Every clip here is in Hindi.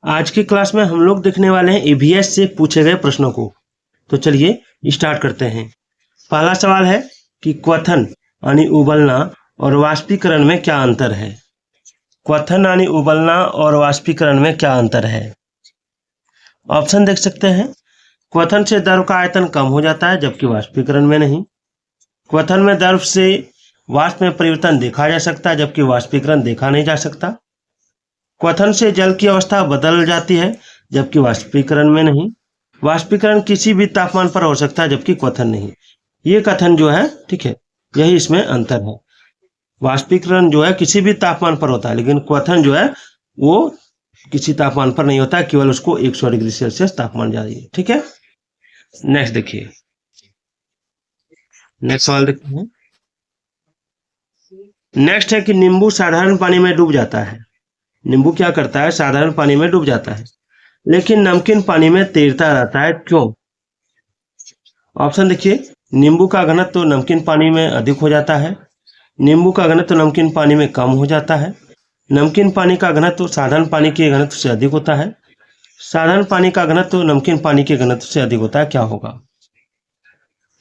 आज की क्लास में हम लोग देखने वाले हैं ईवीएस से पूछे गए प्रश्नों को। तो चलिए स्टार्ट करते हैं। पहला सवाल है कि क्वथन यानी उबलना और वाष्पीकरण में क्या अंतर है। क्वथन यानी उबलना और वाष्पीकरण में क्या अंतर है। ऑप्शन देख सकते हैं। क्वथन से द्रव का आयतन कम हो जाता है जबकि वाष्पीकरण में नहीं। क्वथन में द्रव से वाष्प में परिवर्तन देखा जा सकता है जबकि वाष्पीकरण देखा नहीं जा सकता। क्वथन से जल की अवस्था बदल जाती है जबकि वाष्पीकरण में नहीं। वाष्पीकरण किसी भी तापमान पर हो सकता है जबकि क्वथन नहीं। ये कथन जो है ठीक है, यही इसमें अंतर है। वाष्पीकरण जो है किसी भी तापमान पर होता है लेकिन क्वथन जो है वो किसी तापमान पर नहीं होता है, केवल उसको 100 डिग्री सेल्सियस तापमान चाहिए। ठीक है, नेक्स्ट देखिए। नेक्स्ट सवाल देखते हैं। नेक्स्ट है कि नींबू साधारण पानी में डूब जाता है। नींबू क्या करता है, साधारण पानी में डूब जाता है लेकिन नमकीन पानी में तैरता रहता है, क्यों। ऑप्शन देखिए। नींबू का घनत्व तो नमकीन पानी में अधिक हो जाता है। नींबू का घनत्व तो नमकीन पानी में कम हो जाता है। नमकीन पानी का घनत्व तो साधारण पानी के घनत्व से अधिक होता है। साधारण पानी का घनत्व तो नमकीन पानी के घनत्व से अधिक होता है, क्या होगा।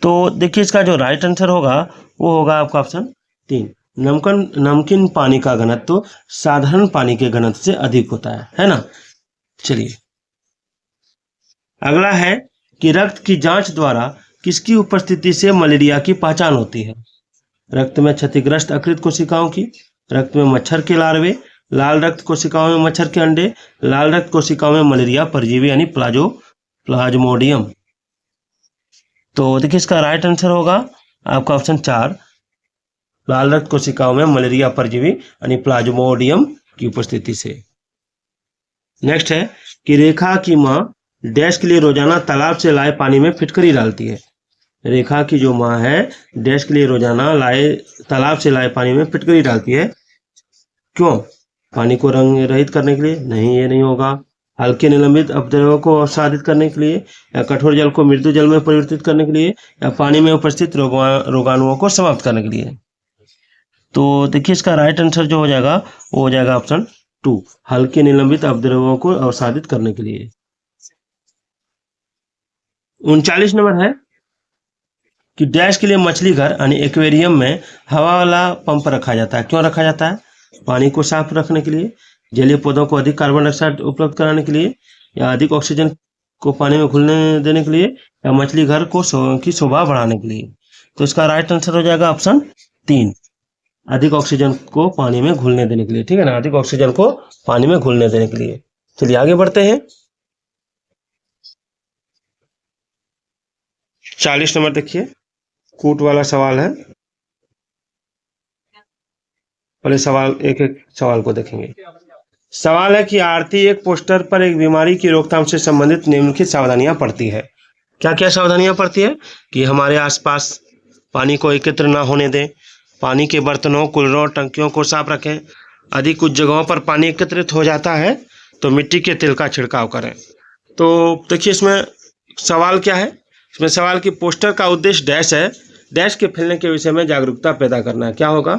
तो देखिए इसका जो राइट आंसर होगा वो होगा आपका ऑप्शन 3। नमकीन पानी का घनत्व तो साधारण पानी के घनत्व से अधिक होता है ना। चलिए अगला है कि रक्त की जांच द्वारा किसकी उपस्थिति से मलेरिया की पहचान होती है। रक्त में क्षतिग्रस्त अकृत कोशिकाओं की, रक्त में मच्छर के लार्वे, लाल रक्त कोशिकाओं में मच्छर के अंडे, लाल रक्त कोशिकाओं में मलेरिया परजीवी यानी प्लाज्मोडियम। तो देखिए इसका राइट आंसर होगा आपका ऑप्शन 4, लाल रक्त कोशिकाओं में मलेरिया परजीवी यानी प्लाज्मोडियम की उपस्थिति से। नेक्स्ट है कि रेखा की माँ डैश के लिए रोजाना तालाब से लाए पानी में फिटकरी डालती है। रेखा की जो माँ है डैश के लिए रोजाना तालाब से लाए पानी में फिटकरी डालती है, क्यों। पानी को रंग रहित करने के लिए नहीं, ये नहीं होगा। हल्के निलंबित अपद्रव्यों को अवसादित करने के लिए, या कठोर जल को मृदु जल में परिवर्तित करने के लिए, या पानी में उपस्थित रोगाणुओं को समाप्त करने के लिए। तो देखिए इसका राइट आंसर जो हो जाएगा वो हो जाएगा ऑप्शन 2, हल्के निलंबित अपद्रव्यों को अवसादित करने के लिए। 39 नंबर है कि डैश के लिए मछली घर यानी एक्वेरियम में हवा वाला पंप रखा जाता है, क्यों रखा जाता है। पानी को साफ रखने के लिए, जलीय पौधों को अधिक कार्बन डाइऑक्साइड उपलब्ध कराने के लिए, या अधिक ऑक्सीजन को पानी में घुलने देने के लिए, या मछली घर को की शोभा बढ़ाने के लिए। तो इसका राइट आंसर हो जाएगा ऑप्शन 3, अधिक ऑक्सीजन को पानी में घुलने देने के लिए। ठीक है ना, अधिक ऑक्सीजन को पानी में घुलने देने के लिए। चलिए आगे बढ़ते हैं। 40 नंबर देखिए, कूट वाला सवाल है। पहले सवाल एक सवाल को देखेंगे। सवाल है कि आरती एक पोस्टर पर एक बीमारी की रोकथाम से संबंधित निम्नलिखित सावधानियां पढ़ती है। क्या क्या सावधानियां पढ़ती है कि हमारे आसपास पानी को एकत्र ना होने दें, पानी के बर्तनों, कूलरों, टंकियों को साफ रखें, अधिक कुछ जगहों पर पानी एकत्रित हो जाता है तो मिट्टी के तेल का छिड़काव करें। तो देखिए इसमें सवाल क्या है। इसमें सवाल की पोस्टर का उद्देश्य डैश है, डैश के फैलने के विषय में जागरूकता पैदा करना है। क्या होगा,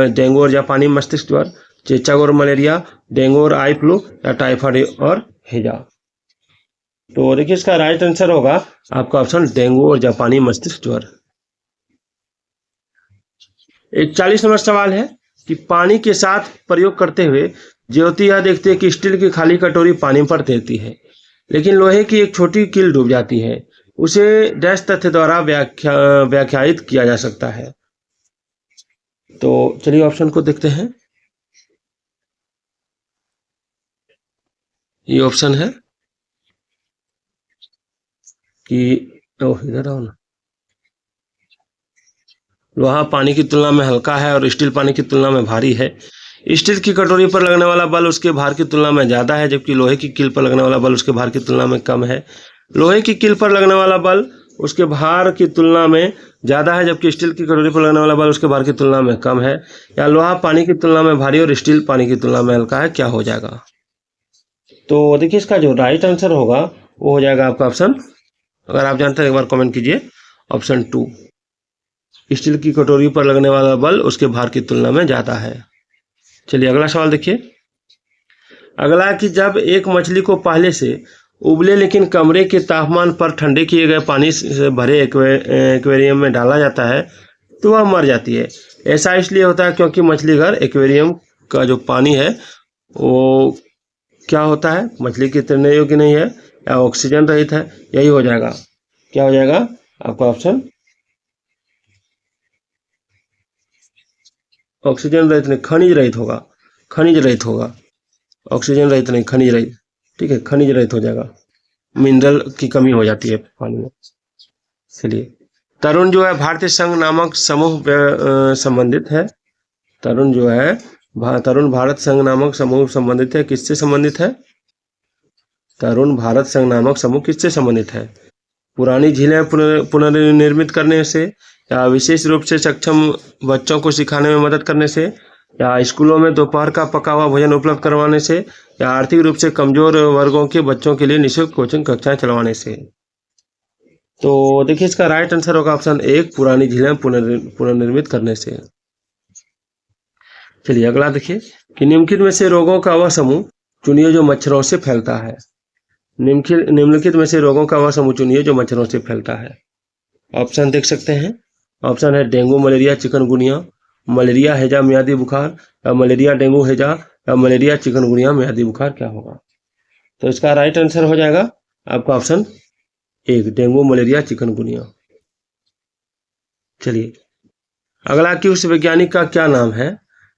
डेंगू और जापानी मस्तिष्क ज्वर, चेचक और मलेरिया, डेंगू और आई फ्लू, या टाइफाइड और हैजा। तो देखिए इसका राइट आंसर होगा आपका ऑप्शन डेंगू और जापानी मस्तिष्क ज्वर। 41 नंबर सवाल है कि पानी के साथ प्रयोग करते हुए ज्योति यह देखती है कि स्टील की खाली कटोरी पानी पर तैरती है लेकिन लोहे की एक छोटी कील डूब जाती है, उसे डैश तथ्य द्वारा व्याख्यायित किया जा सकता है। तो चलिए ऑप्शन को देखते हैं। ये ऑप्शन है कि इधर आओ ना, लोहा पानी की तुलना में हल्का है और स्टील पानी की तुलना में भारी है। स्टील की कटोरी पर लगने वाला बल उसके भार की तुलना में ज्यादा है जबकि लोहे की कील पर लगने वाला बल उसके भार की तुलना में कम है। लोहे की कील पर लगने वाला बल उसके भार की तुलना में ज्यादा है जबकि स्टील की कटोरी पर लगने वाला बल उसके भार की तुलना में कम है। या लोहा पानी की तुलना में भारी और स्टील पानी की तुलना में हल्का है, क्या हो जाएगा। तो देखिए इसका जो राइट आंसर होगा वो हो जाएगा आपका ऑप्शन, अगर आप जानते हैं एक बार कमेंट कीजिए, ऑप्शन 2, स्टील की कटोरी पर लगने वाला बल उसके भार की तुलना में ज्यादा है। चलिए अगला सवाल देखिए। अगला कि जब एक मछली को पहले से उबले लेकिन कमरे के तापमान पर ठंडे किए गए पानी से भरे एक्वेरियम में डाला जाता है तो वह मर जाती है। ऐसा इसलिए होता है क्योंकि मछली घर एक्वेरियम का जो पानी है वो क्या होता है, मछली के तैरने योग्य नहीं है या ऑक्सीजन रहित है। यही हो जाएगा, क्या हो जाएगा आपका ऑप्शन, ऑक्सीजन रहित नहीं, खनिज रहित होगा, खनिज रहित होगा, ऑक्सीजन रहित नहीं, खनिज रहित। ठीक है, खनिज रहित हो जाएगा, मिनरल की कमी हो जाती है पानी में। चलिए, तरुण जो है भारतीय संघ नामक समूह संबंधित है। तरुण जो है तरुण भारत संघ नामक समूह संबंधित है, किससे संबंधित है? तरुण भारत संघ नामक समूह किससे संबंधित है? पुरानी झीलें पुनर्निर्मित करने से, या विशेष रूप से सक्षम बच्चों को सिखाने में मदद करने से, या स्कूलों में दोपहर का पका हुआ भोजन उपलब्ध करवाने से, या आर्थिक रूप से कमजोर वर्गों के बच्चों के लिए निःशुल्क कोचिंग कक्षाएं चलवाने से। तो देखिए इसका राइट आंसर होगा ऑप्शन 1, पुरानी झीलें पुनर्निर्मित करने से। चलिए अगला देखिए कि निम्नलिखित में से रोगों का वह समूह चुनिए जो मच्छरों से फैलता है। निम्नलिखित में से रोगों का वह समूह चुनिए जो मच्छरों से फैलता है। ऑप्शन देख सकते हैं, ऑप्शन है डेंगू, मलेरिया, चिकनगुनिया, मलेरिया, हैजा, मियादी बुखार, या मलेरिया, डेंगू, हैजा, या मलेरिया, चिकनगुनिया, मियादी बुखार। क्या होगा? तो इसका राइट आंसर हो जाएगा आपका ऑप्शन 1, डेंगू, मलेरिया, चिकनगुनिया। चलिए अगला कि उस वैज्ञानिक का क्या नाम है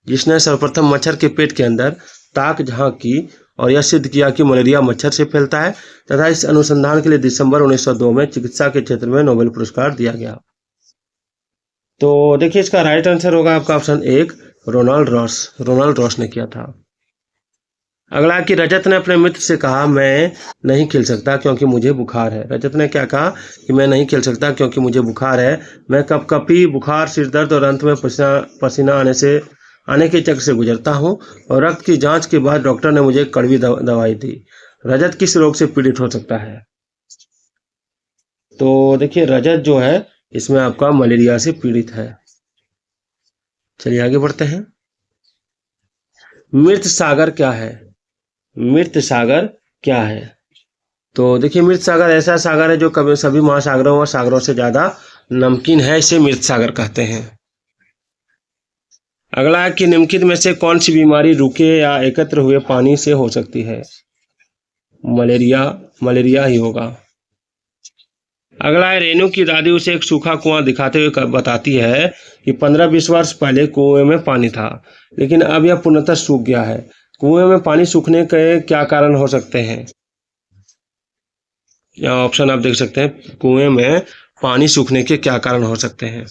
जिसने सर्वप्रथम मच्छर के पेट के अंदर ताक झांकी और यह सिद्ध किया कि मलेरिया मच्छर से फैलता है तथा इस अनुसंधान के लिए दिसंबर 1902 में चिकित्सा के क्षेत्र में नोबेल पुरस्कार दिया गया। तो देखिए इसका राइट आंसर होगा आपका ऑप्शन 1, रोनाल्ड रॉस ने किया था। अगला कि रजत ने अपने मित्र से कहा मैं नहीं खेल सकता क्योंकि मुझे बुखार है। रजत ने क्या कहा कि मैं नहीं खेल सकता क्योंकि मुझे बुखार है, मैं कपकपी, बुखार, सिर दर्द और अंत में पसीना आने के चक्र से गुजरता हूँ और रक्त की जांच के बाद डॉक्टर ने मुझे कड़वी दवाई दी। रजत किस रोग से पीड़ित हो सकता है? तो देखिए रजत जो है इसमें आपका मलेरिया से पीड़ित है। चलिए आगे बढ़ते हैं। मृत सागर क्या है? मृत सागर क्या है? तो देखिए मृत सागर ऐसा सागर है जो कभी सभी महासागरों और सागरों से ज्यादा नमकीन है, इसे मृत सागर कहते हैं। अगला कि निम्नलिखित में से कौन सी बीमारी रुके या एकत्र हुए पानी से हो सकती है? मलेरिया ही होगा। अगला है रेणु की दादी उसे एक सूखा कुआं दिखाते हुए बताती है कि 15-20 वर्ष पहले कुएं में पानी था लेकिन अब यह पूर्णतः सूख गया है। कुएं में पानी सूखने के क्या कारण हो सकते हैं? या ऑप्शन आप देख सकते हैं, कुएं में पानी सूखने के क्या कारण हो सकते हैं?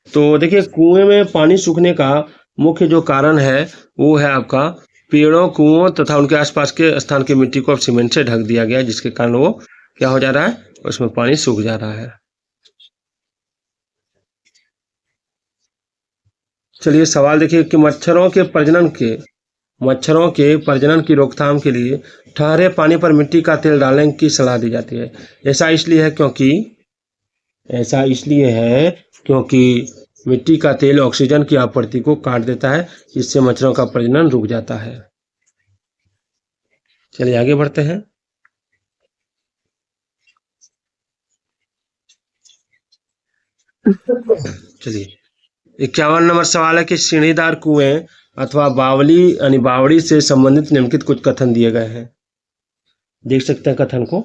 तो देखिए कुएं में पानी सूखने का मुख्य जो कारण है वो है आपका पेड़ों, कुओं तथा उनके आसपास के स्थान की मिट्टी को अब सीमेंट से ढक दिया गया, जिसके कारण वो क्या हो जा रहा है, उसमें पानी सूख जा रहा है। चलिए सवाल देखिए कि मच्छरों के प्रजनन की रोकथाम के लिए ठहरे पानी पर मिट्टी का तेल डालने की सलाह दी जाती है। ऐसा इसलिए है क्योंकि मिट्टी का तेल ऑक्सीजन की आपूर्ति को काट देता है, जिससे मच्छरों का प्रजनन रुक जाता है। चलिए आगे बढ़ते हैं। चलिए 51 नंबर सवाल है कि सीढ़ीदार कुएं अथवा बावड़ी से संबंधित निम्नलिखित कुछ कथन दिए गए हैं। देख सकते हैं कथन को।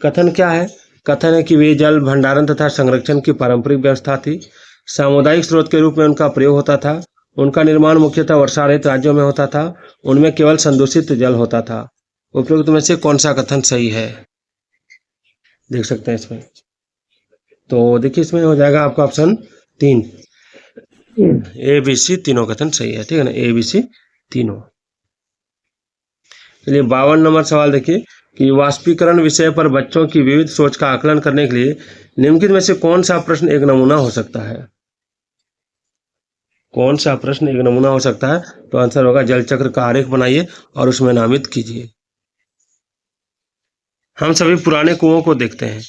कथन क्या है? कथन है कि वे जल भंडारण तथा संरक्षण की पारंपरिक व्यवस्था थी। सामुदायिक स्रोत के रूप में उनका प्रयोग होता था। उनका निर्माण मुख्यतः वर्षा रहित राज्यों में होता था। उनमें केवल संदूषित जल होता था। उपरोक्त में से कौन सा कथन सही है? देख सकते हैं इसमें। तो देखिए इसमें हो जाएगा आपका ऑप्शन 3, ABC तीनों कथन सही है। ठीक है ना, ABC तीनों। चलिए 52 नंबर सवाल देखिए कि वाष्पीकरण विषय पर बच्चों की विविध सोच का आकलन करने के लिए निम्नलिखित में से कौन सा प्रश्न एक नमूना हो सकता है? कौन सा प्रश्न एक नमूना हो सकता है? तो आंसर होगा जल चक्र का आरेख बनाइए और उसमें नामित कीजिए। हम सभी पुराने कुओं को देखते हैं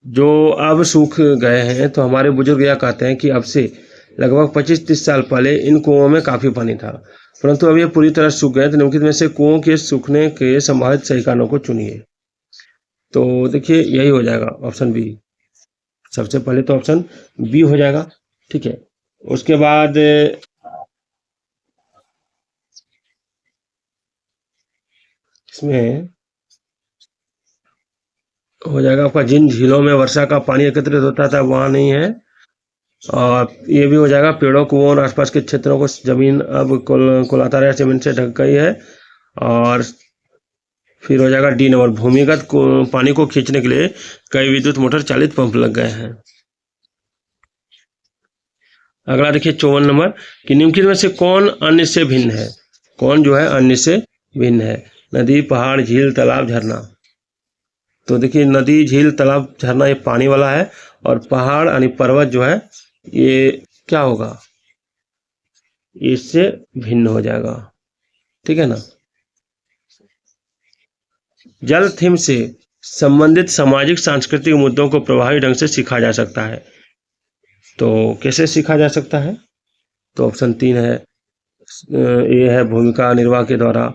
जो अब सूख गए हैं, तो हमारे बुजुर्ग यह कहते हैं कि अब से लगभग 25-30 साल पहले इन कुओं में काफी पानी था। परंतु अब ये पूरी तरह सूख गए, तो निम्नलिखित में से कुओं के सूखने के संभावित सही कारणों को चुनिए। तो देखिए यही हो जाएगा ऑप्शन बी। सबसे पहले तो ऑप्शन बी हो जाएगा, ठीक है। उसके बाद इसमें हो जाएगा आपका जिन झीलों में वर्षा का पानी एकत्रित होता था वहाँ नहीं है। और ये भी हो जाएगा पेड़ों कुओं और आसपास के क्षेत्रों को जमीन अब कुलाधार जमीन से ढक गई है। और फिर हो जाएगा डी नंबर, भूमिगत पानी को खींचने के लिए कई विद्युत मोटर चालित पंप लग गए हैं। अगला देखिए 54 नंबर कि निम्नलिखित में से कौन अन्य से भिन्न है। कौन जो है अन्य से भिन्न है। नदी, पहाड़, झील, तालाब, झरना। तो देखिए नदी, झील, तालाब, झरना ये पानी वाला है, और पहाड़ यानी पर्वत जो है ये क्या होगा, इससे भिन्न हो जाएगा, ठीक है ना। जल थीम से संबंधित सामाजिक सांस्कृतिक मुद्दों को प्रभावी ढंग से सीखा जा सकता है। तो कैसे सीखा जा सकता है, तो ऑप्शन 3 है, ये है भूमिका निर्वाह के द्वारा,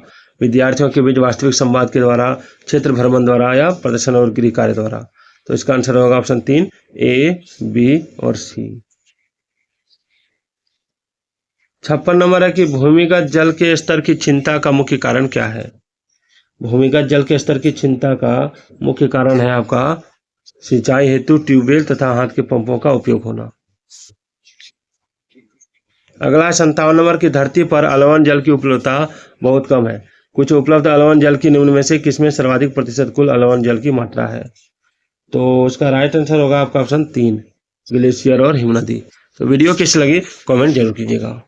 विद्यार्थियों के बीच वास्तविक संवाद के द्वारा, क्षेत्र भ्रमण द्वारा, या प्रदर्शन और गृह कार्य द्वारा। तो इसका आंसर होगा ऑप्शन 3 ए, बी और सी। 56 नंबर है कि भूमिगत जल के स्तर की चिंता का मुख्य कारण क्या है। भूमिगत जल के स्तर की चिंता का मुख्य कारण है आपका सिंचाई हेतु ट्यूबवेल तथा हाथ के पंपों का उपयोग होना। अगला 57 नंबर की धरती पर अलवन जल की उपलब्धता बहुत कम है। कुछ उपलब्ध अलवन जल की निम्न में से किसमें सर्वाधिक प्रतिशत कुल अलवन जल की मात्रा है। तो उसका राइट आंसर होगा आपका ऑप्शन 3, ग्लेशियर और हिमनदी। तो वीडियो कैसी लगी कमेंट जरूर कीजिएगा।